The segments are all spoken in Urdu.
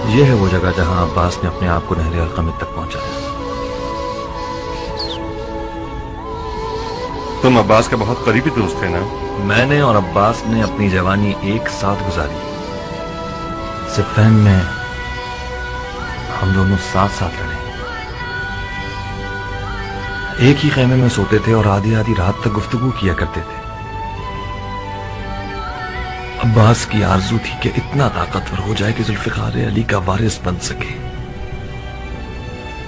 یہ ہے وہ جگہ جہاں عباس نے اپنے آپ کو نہر القمت تک پہنچایا۔ تم عباس کا بہت قریبی دوست تھے نا؟ میں نے اور عباس نے اپنی جوانی ایک ساتھ گزاری۔ صفین میں ہم دونوں ساتھ ساتھ لڑے، ایک ہی خیمے میں سوتے تھے اور آدھی آدھی رات تک گفتگو کیا کرتے تھے۔ عباس کی آرزو تھی کہ اتنا طاقتور ہو جائے کہ ذوالفقار علی کا وارث بن سکے۔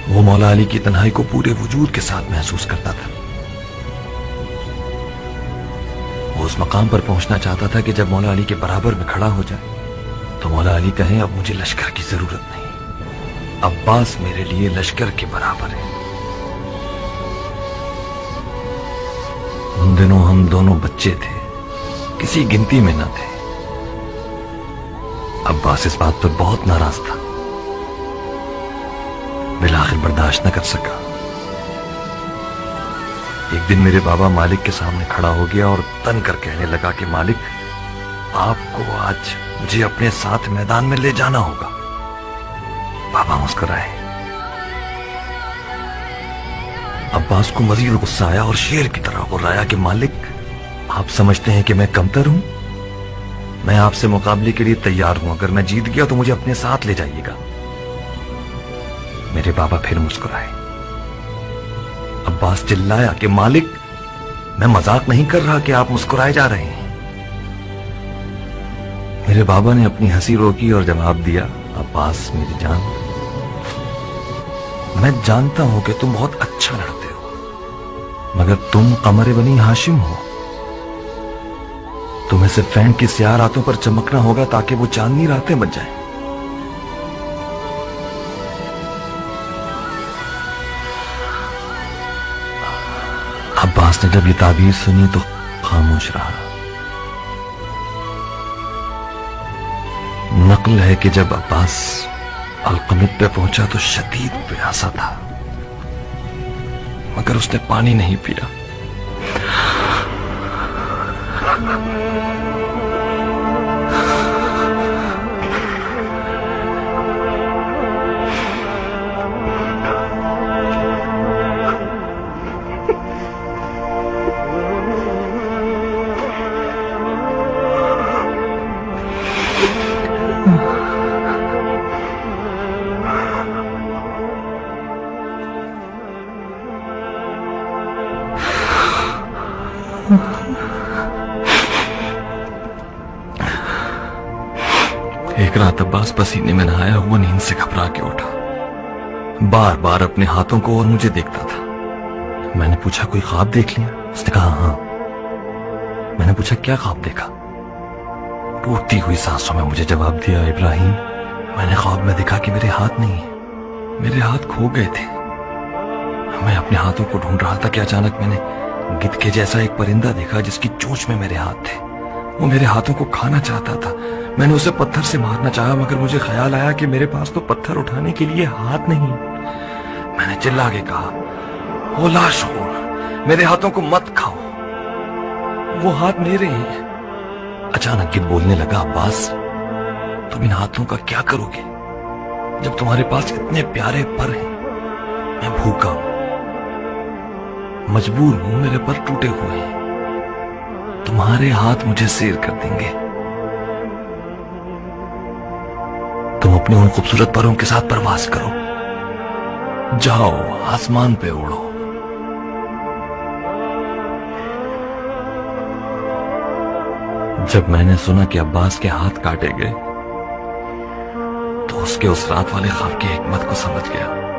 وہ مولا علی کی تنہائی کو پورے وجود کے ساتھ محسوس کرتا تھا۔ وہ اس مقام پر پہنچنا چاہتا تھا کہ جب مولا علی کے برابر میں کھڑا ہو جائے تو مولا علی کہیں اب مجھے لشکر کی ضرورت نہیں، عباس میرے لیے لشکر کے برابر ہے۔ ان دنوں ہم دونوں بچے تھے، کسی گنتی میں نہ تھے۔ عباس اس بات پر بہت ناراض تھا، بالآخر برداشت نہ کر سکا۔ ایک دن میرے بابا مالک کے سامنے کھڑا ہو گیا اور تن کر کہنے لگا کہ مالک، آپ کو آج مجھے اپنے ساتھ میدان میں لے جانا ہوگا۔ بابا مسکرائے۔ عباس کو مزید غصہ آیا اور شیر کی طرح غرایا کہ مالک، آپ سمجھتے ہیں کہ میں کمتر ہوں؟ میں آپ سے مقابلے کے لیے تیار ہوں، اگر میں جیت گیا تو مجھے اپنے ساتھ لے جائیے گا۔ میرے بابا پھر مسکرائے۔ عباس چلایا کہ مالک، میں مذاق نہیں کر رہا کہ آپ مسکرائے جا رہے ہیں۔ میرے بابا نے اپنی ہنسی روکی اور جواب دیا، عباس میری جان، میں جانتا ہوں کہ تم بہت اچھا لڑتے ہو، مگر تم قمر بنی ہاشم ہو۔ تمہیں صفین کی سیاہ راتوں پر چمکنا ہوگا تاکہ وہ چاندنی راتیں بن جائیں۔ عباس نے جب یہ تعبیر سنی تو خاموش رہا۔ نقل ہے کہ جب عباس القمت پہ پہنچا تو شدید پیاسا تھا، مگر اس نے پانی نہیں پیا۔ ایک رات عباس پسینے میں نہایا ہوا نیند سے گھبرا کے اٹھا، بار بار اپنے ہاتھوں کو اور مجھے دیکھتا تھا۔ میں نے پوچھا کوئی خواب دیکھ لیا؟ اس نے کہا ہاں۔ میں نے پوچھا کیا خواب دیکھا؟ ٹوٹتی ہوئی سانسوں میں مجھے جواب دیا، ابراہیم، میں نے خواب میں دیکھا کہ میرے ہاتھ نہیں ہیں، میرے ہاتھ کھو گئے تھے۔ میں اپنے ہاتھوں کو ڈھونڈ رہا تھا کہ اچانک میں نے گدھ کے جیسا ایک پرندہ دیکھا جس کی چونچ میں میرے ہاتھ تھے۔ وہ میرے ہاتھوں کو کھانا چاہتا تھا۔ میں نے اسے پتھر سے مارنا چاہا، مگر مجھے خیال آیا کہ میرے پاس تو پتھر اٹھانے کے لیے ہاتھ نہیں۔ میں نے چلا کے کہا، او لاش خور، میرے ہاتھوں کو مت کھاؤ، وہ ہاتھ میرے ہیں۔ اچانک گدھ بولنے لگا، عباس، تم ان ہاتھوں کا کیا کرو گے جب تمہارے پاس اتنے پیارے پر ہیں؟ میں بھوکا ہوں، مجبور ہوں، میرے پر ٹوٹے ہوئے ہیں، تمہارے ہاتھ مجھے سیر کر دیں گے۔ تم اپنے ان خوبصورت پروں کے ساتھ پرواز کرو، جاؤ آسمان پہ اڑو۔ جب میں نے سنا کہ عباس کے ہاتھ کاٹے گئے تو اس کے اس رات والے خواب کی حکمت کو سمجھ گیا۔